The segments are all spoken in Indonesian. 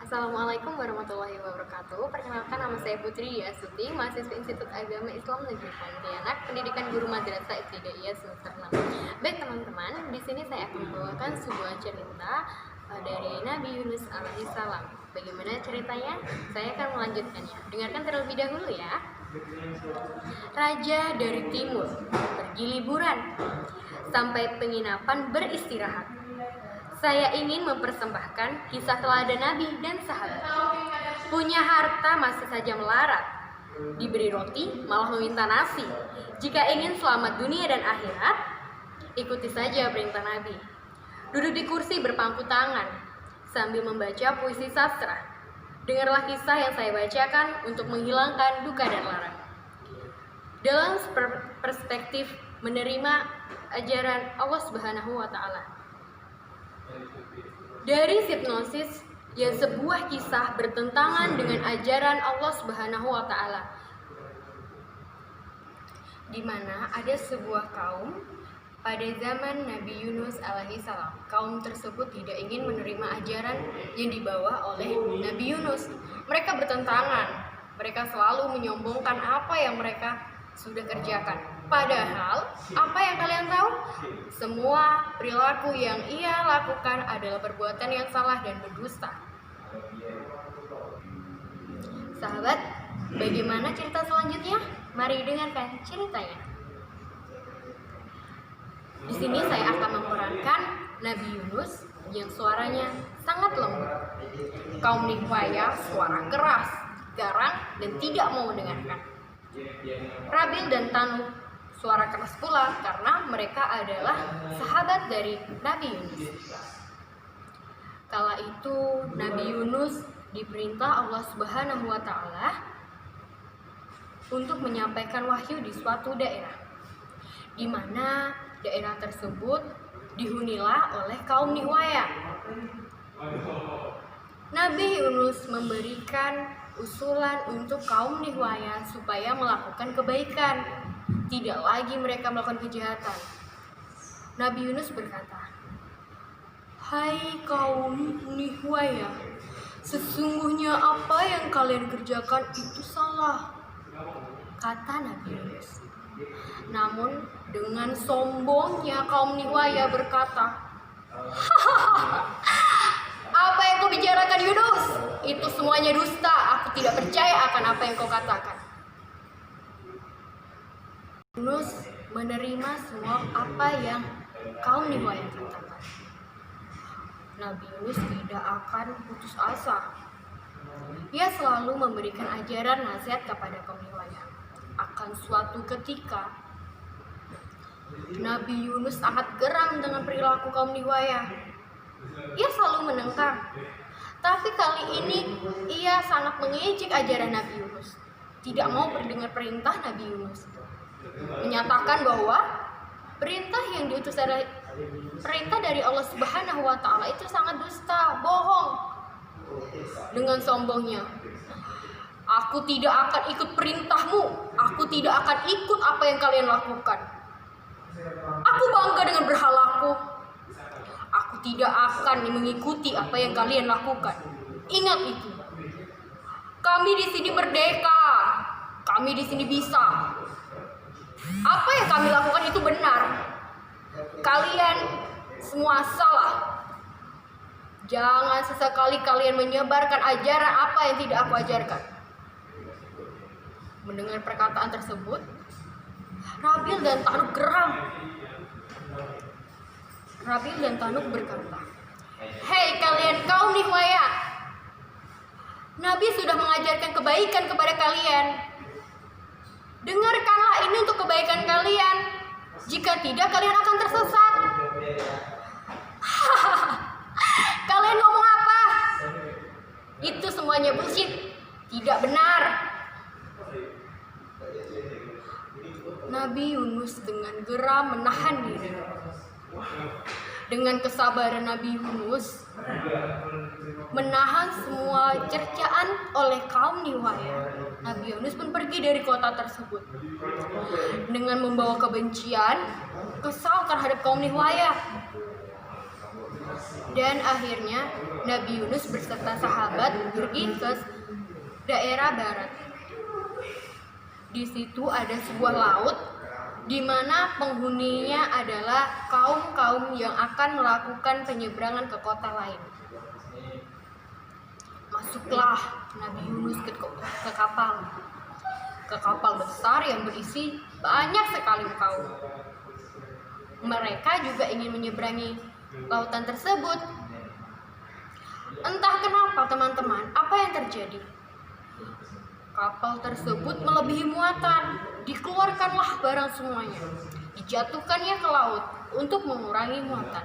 Assalamualaikum warahmatullahi wabarakatuh. Perkenalkan, nama saya Putri Diasuti, mahasiswa Institut Agama Islam Negeri Pontianak, Pendidikan Guru Madrasah Ibtidaiyah semester 6. Baik teman-teman, di sini saya akan membawakan sebuah cerita dari Nabi Yunus alaihissalam. Bagaimana ceritanya? Saya akan melanjutkannya. Dengarkan terlebih dahulu ya. Raja dari timur pergi liburan sampai penginapan beristirahat. Saya ingin mempersembahkan kisah teladan Nabi dan sahabat. Punya harta masih saja melarat, diberi roti malah meminta nasi. Jika ingin selamat dunia dan akhirat, ikuti saja perintah Nabi. Duduk di kursi berpangku tangan sambil membaca puisi sastra. Dengarlah kisah yang saya bacakan untuk menghilangkan duka dan lara. Dalam perspektif menerima ajaran Allah Subhanahu wa Ta'ala. Dari hipnosis yang sebuah kisah bertentangan dengan ajaran Allah Subhanahu wa Ta'ala, di mana ada sebuah kaum pada zaman Nabi Yunus alaihissalam. Kaum tersebut tidak ingin menerima ajaran yang dibawa oleh Nabi Yunus. Mereka bertentangan. Mereka selalu menyombongkan apa yang mereka sudah kerjakan. Padahal, apa yang kalian tahu? Semua perilaku yang ia lakukan adalah perbuatan yang salah dan berdusta. Sahabat, bagaimana cerita selanjutnya? Mari dengarkan ceritanya. Di sini saya akan memerankan Nabi Yunus yang suaranya sangat lembut. Kaum Nihwaya suara keras, garang, dan tidak mau mendengarkan. Rabil dan Tanuk suara keras pula karena mereka adalah sahabat dari Nabi Yunus. Kala itu Nabi Yunus diperintah Allah Subhanahu wa Ta'ala untuk menyampaikan wahyu di suatu daerah, di mana daerah tersebut dihunilah oleh kaum Nihwaya. Nabi Yunus memberikan usulan untuk kaum Nihwaya supaya melakukan kebaikan, tidak lagi mereka melakukan kejahatan. Nabi Yunus berkata, "Hai kaum Nihwaya, sesungguhnya apa yang kalian kerjakan itu salah," kata Nabi Yunus. Namun dengan sombongnya kaum Nihwaya berkata, "Apa yang kau bicarakan Yunus? Itu semuanya dusta. Aku tidak percaya akan apa yang kau katakan." Yunus menerima semua apa yang kaum Nihwaya katakan. Nabi Yunus tidak akan putus asa. Ia selalu memberikan ajaran nasihat kepada kaum Nihwaya. Akan suatu ketika, Nabi Yunus sangat geram dengan perilaku kaum Nihwaya. Ia selalu menentang. Tapi kali ini ia sangat mengejek ajaran Nabi Yunus. Tidak mau mendengar perintah Nabi Yunus. Menyatakan bahwa perintah yang diutus adalah perintah dari Allah Subhanahu wa Ta'ala itu sangat dusta, bohong. Dengan sombongnya, "Aku tidak akan ikut perintahmu. Aku tidak akan ikut apa yang kalian lakukan. Aku bangga dengan berhalaku. Aku tidak akan mengikuti apa yang kalian lakukan. Ingat itu. Kami di sini merdeka. Kami di sini bisa. Apa yang kami lakukan itu benar. Kalian semua salah. Jangan sesekali kalian menyebarkan ajaran apa yang tidak aku ajarkan." Mendengar perkataan tersebut, Rabil dan Tanuk geram. Rabil dan Tanuk berkata, "Hei kalian kaum Nihwaya, Nabi sudah mengajarkan kebaikan kepada kalian. Dengarkanlah ini untuk kebaikan kalian. Jika tidak, kalian akan tersesat." "Kalian ngomong apa? Itu semuanya bullshit. Tidak benar." Nabi Yunus dengan geram menahan diri. Dengan kesabaran Nabi Yunus menahan semua cercaan oleh kaum Nihwaya, Nabi Yunus pun pergi dari kota tersebut dengan membawa kebencian, kesal terhadap kaum Nihwaya. Dan akhirnya Nabi Yunus beserta sahabat pergi ke daerah barat. Di situ ada sebuah laut di mana penghuninya adalah kaum-kaum yang akan melakukan penyeberangan ke kota lain. Masuklah Nabi Yunus ke kapal besar yang berisi banyak sekali kaum. Mereka juga ingin menyeberangi lautan tersebut. Entah kenapa teman-teman, apa yang terjadi? Kapal tersebut melebihi muatan, dikeluarkanlah barang semuanya, dijatuhkannya ke laut untuk mengurangi muatan.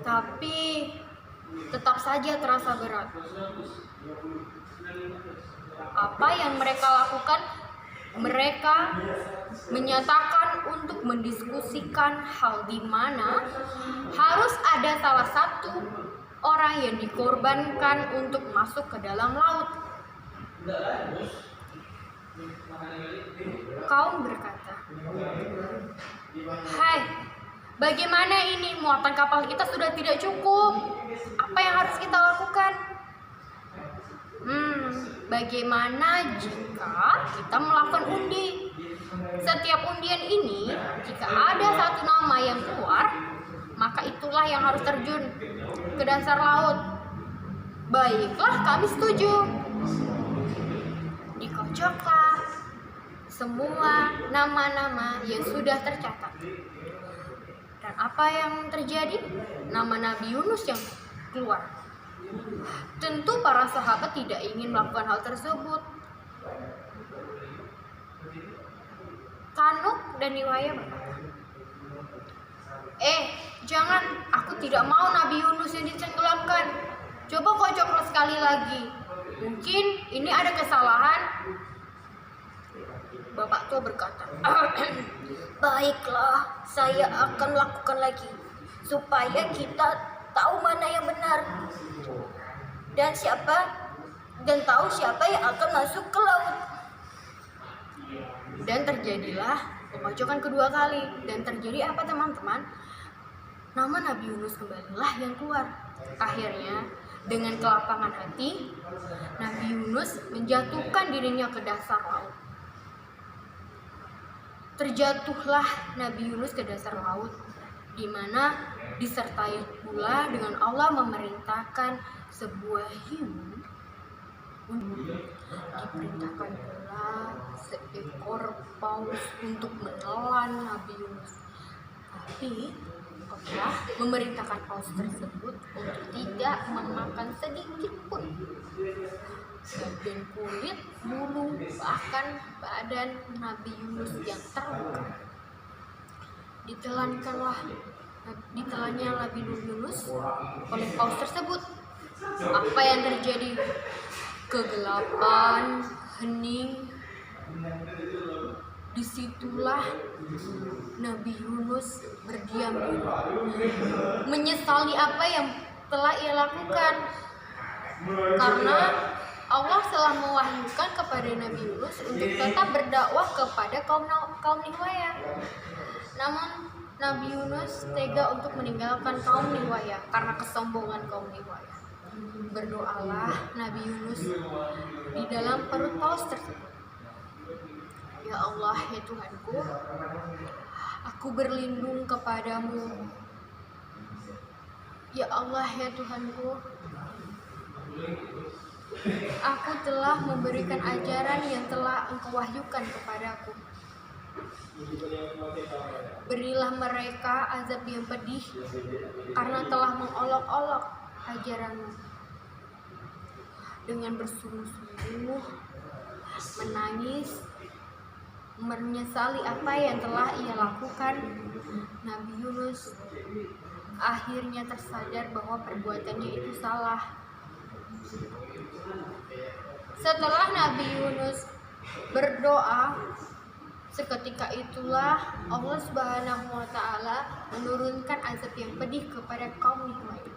Tapi tetap saja terasa berat. Apa yang mereka lakukan? Mereka menyatakan untuk mendiskusikan hal di mana harus ada salah satu orang yang dikorbankan untuk masuk ke dalam laut. Kaum berkata, "Hai, bagaimana ini? Muatan kapal kita sudah tidak cukup. Apa yang harus kita lakukan? Bagaimana jika kita melakukan undi? Setiap undian ini, jika ada satu nama yang keluar, maka itulah yang harus terjun ke dasar laut." Baiklah, kami setuju. Dikocoklah semua nama-nama yang sudah tercatat. Dan apa yang terjadi? Nama Nabi Yunus yang keluar. Tentu para sahabat tidak ingin melakukan hal tersebut. Kanuk dan Niwaya berkata, jangan, aku tidak mau Nabi Yunus yang ditenggelamkan. Coba kocoklah sekali lagi. Mungkin ini ada kesalahan. Bapak tua berkata, "Baiklah, saya akan lakukan lagi supaya kita tahu mana yang benar dan tahu siapa yang akan masuk ke laut." Dan terjadilah pengocokan kedua kali. Dan terjadi apa teman-teman? Nama Nabi Yunus kembalilah yang keluar. Akhirnya dengan kelapangan hati, Nabi Yunus menjatuhkan dirinya ke dasar laut. Terjatuhlah Nabi Yunus ke dasar laut, di mana disertai pula dengan Allah memerintahkan sebuah hiu. Diperintahkan pula seekor paus untuk menelan Nabi Yunus. Tapi Allah memerintahkan paus tersebut untuk tidak memakan sedikit pun bagian kulit, bulu, bahkan badan Nabi Yunus yang terluka. Ditelannya Nabi Yunus oleh paus tersebut. Apa yang terjadi? Kegelapan, hening. Disitulah Nabi Yunus berdiam diri, menyesali apa yang telah ia lakukan, karena Allah telah mewahyukan kepada Nabi Yunus untuk tetap berdakwah kepada kaum Nihwaya. Namun Nabi Yunus tega untuk meninggalkan kaum Nihwaya karena kesombongan kaum Nihwaya. Berdoalah Nabi Yunus di dalam perut paus tersebut. "Ya Allah, ya Tuhanku, aku berlindung kepadamu. Ya Allah, ya Tuhanku, aku telah memberikan ajaran yang telah Engkau wahyukan kepadaku. Berilah mereka azab yang pedih karena telah mengolok-olok ajaran-Mu." Dengan bersungguh-sungguh menangis, menyesali apa yang telah ia lakukan, Nabi Yunus akhirnya tersadar bahwa perbuatannya itu salah. Setelah Nabi Yunus berdoa, seketika itulah Allah Subhanahu wa Ta'ala menurunkan azab yang pedih kepada kaum Nihwaya.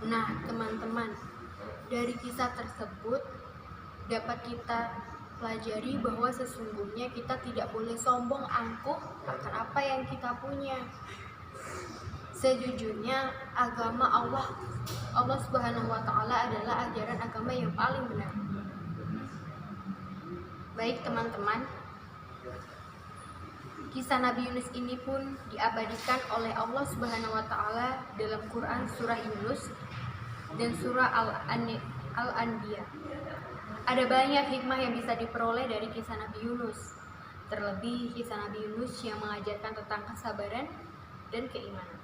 Nah, teman-teman, dari kisah tersebut dapat kita pelajari bahwa sesungguhnya kita tidak boleh sombong angkuh akan apa yang kita punya. Sejujurnya agama Allah Subhanahu wa taala adalah ajaran agama yang paling benar. Baik teman-teman, kisah Nabi Yunus ini pun diabadikan oleh Allah Subhanahu wa taala dalam Quran surah Yunus dan surah Al-Anbiya. Ada banyak hikmah yang bisa diperoleh dari kisah Nabi Yunus. Terlebih kisah Nabi Yunus yang mengajarkan tentang kesabaran dan keimanan.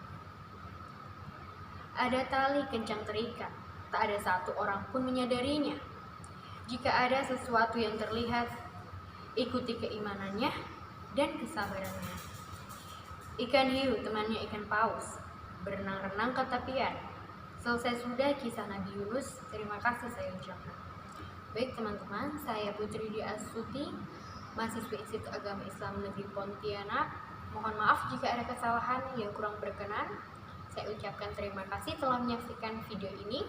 Ada tali kencang terikat, tak ada satu orang pun menyadarinya. Jika ada sesuatu yang terlihat, ikuti keimanannya dan kesabarannya. Ikan hiu temannya ikan paus, berenang-renang ke tepian. Selesai sudah kisah Nabi Yunus. Terima kasih saya ucapkan. Baik teman-teman, saya Putri Dwi Astuti, mahasiswa Institut Agama Islam Negeri Pontianak. Mohon maaf jika ada kesalahan yang kurang berkenan. Saya ucapkan terima kasih telah menyaksikan video ini.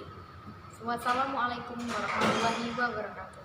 Wassalamualaikum warahmatullahi wabarakatuh.